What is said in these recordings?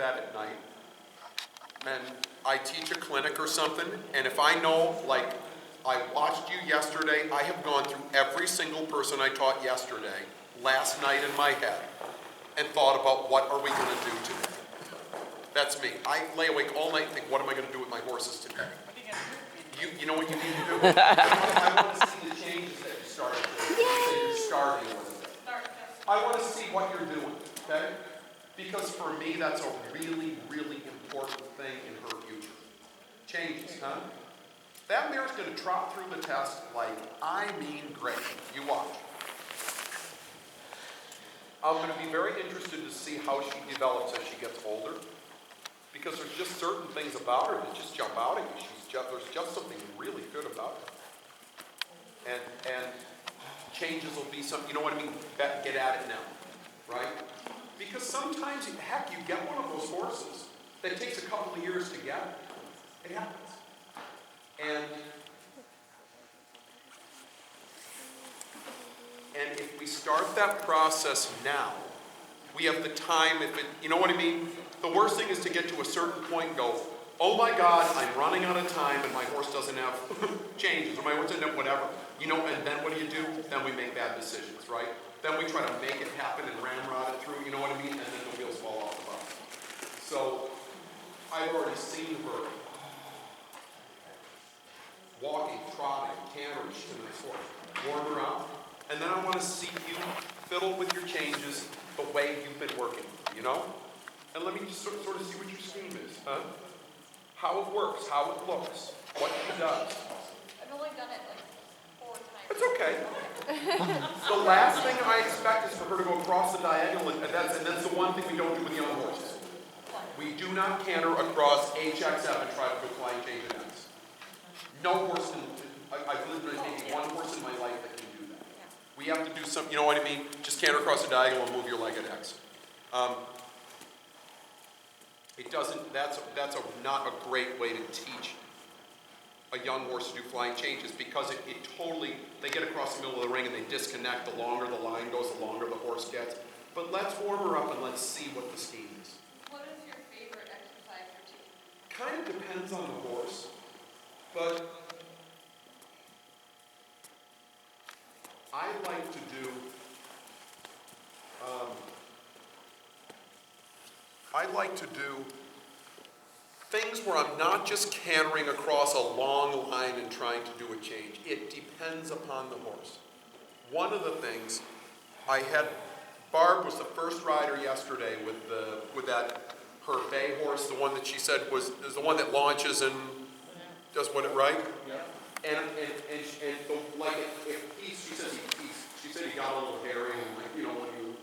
bed at night, and I teach a clinic or something, and if I know, like, I watched you yesterday, I have gone through every single person I taught yesterday, last night in my head, and thought about what are we going to do today. That's me. I lay awake all night and think, what am I going to do with my horses today? You know what you need to do? I want to see the changes that you started doing. You're starting with it. I want to see what you're doing, okay? Because for me, that's a really, really important thing in her future. Changes, huh? That mare's going to trot through the test like, I mean great. You watch. I'm going to be very interested to see how she develops as she gets older. Because there's just certain things about her that just jump out at you. There's just something really good about her. And changes will be some, you know what I mean? Get at it now, right? Because sometimes, heck, you get one of those horses that takes a couple of years to get. It happens. And if we start that process now, we have the time, you know what I mean? The worst thing is to get to a certain point and go, oh my God, I'm running out of time and my horse doesn't have changes, or my horse doesn't have whatever. You know, and then what do? Then we make bad decisions, right? Then we try to make it happen and ramrod it through, you know what I mean? And then the wheels fall off the bus. So, I've already seen her walking, trotting, cantering, she's a nice horse. Warm her up. And then I want to see you fiddle with your changes the way you've been working, you know? And let me just sort of see what your scheme is, huh? How it works, how it looks, what she does. I've only done it like 4 times. It's okay. The last thing I expect is for her to go across the diagonal, and that's the one thing we don't do with young horses. We do not canter across HXF and try to go flying change at X. No horse can, I've lived with maybe one horse in my life that can do that. We have to do some, you know what I mean? Just canter across the diagonal and move your leg at X. It doesn't, that's not a great way to teach a young horse to do flying changes, because it totally, they get across the middle of the ring and they disconnect. The longer the line goes, the longer the horse gets. But let's warm her up and let's see what the scheme is. What is your favorite exercise routine? Kind of depends on the horse, but I like to do, things where I'm not just cantering across a long line and trying to do a change. It depends upon the horse. One of the things I had, Barb was the first rider yesterday with that, her bay horse, the one that she said is the one that launches and does what it right. Yeah. And she said he got a little hairy and like, you know, when you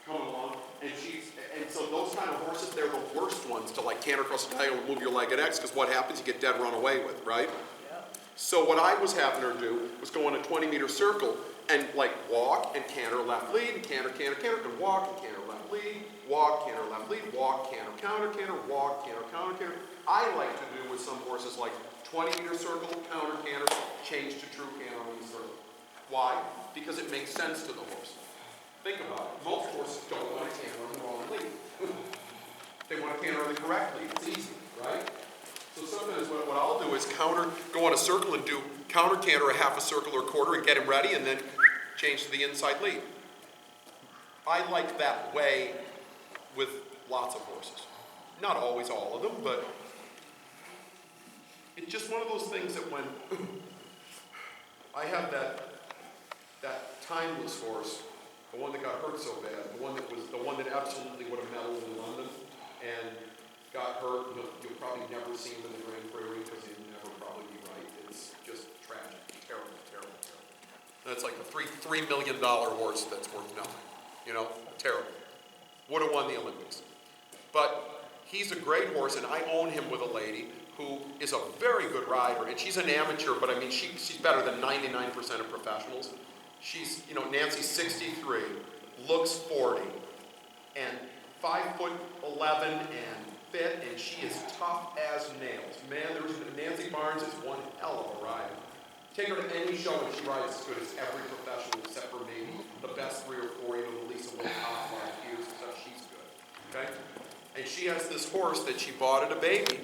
come along, and so those kind of horses, they're the worst ones to like canter across the diagonal and move your leg at X, because what happens, you get dead run away with, right? Yeah. So what I was having her do was go in a 20-meter circle and like walk and canter left lead and canter, and walk and canter left lead, walk, canter left lead, walk, canter, counter, canter, walk, canter, counter, canter. I like to do with some horses like 20-meter circle, counter, canter, change to true canter on the circle. Why? Because it makes sense to the horse. Think about it. Most horses don't want to canter on the wrong lead. They want to canter on the correct lead. It's easy, right? So sometimes what I'll do is go on a circle and do counter canter a half a circle or a quarter and get him ready, and then change to the inside lead. I like that way with lots of horses. Not always all of them, but it's just one of those things that when I have that timeless horse, the one that got hurt so bad, the one that absolutely would have medaled in London and got hurt. You'll probably never see him in the Grand Prairie because he'll never probably be right. It's just tragic, terrible, terrible, terrible. That's like a $3 million horse that's worth nothing. You know, terrible. Would have won the Olympics. But he's a great horse, and I own him with a lady who is a very good rider, and she's an amateur, but I mean, she's better than 99% of professionals. She's, you know, Nancy's 63, looks 40, and 5'11" and fit, and she is tough as nails. Man, Nancy Barnes is one hell of a rider. Take her to any show and she rides as good as every professional except for maybe the best 3 or 4, even Lisa Will top 5 years, so she's good. Okay? And she has this horse that she bought at a baby.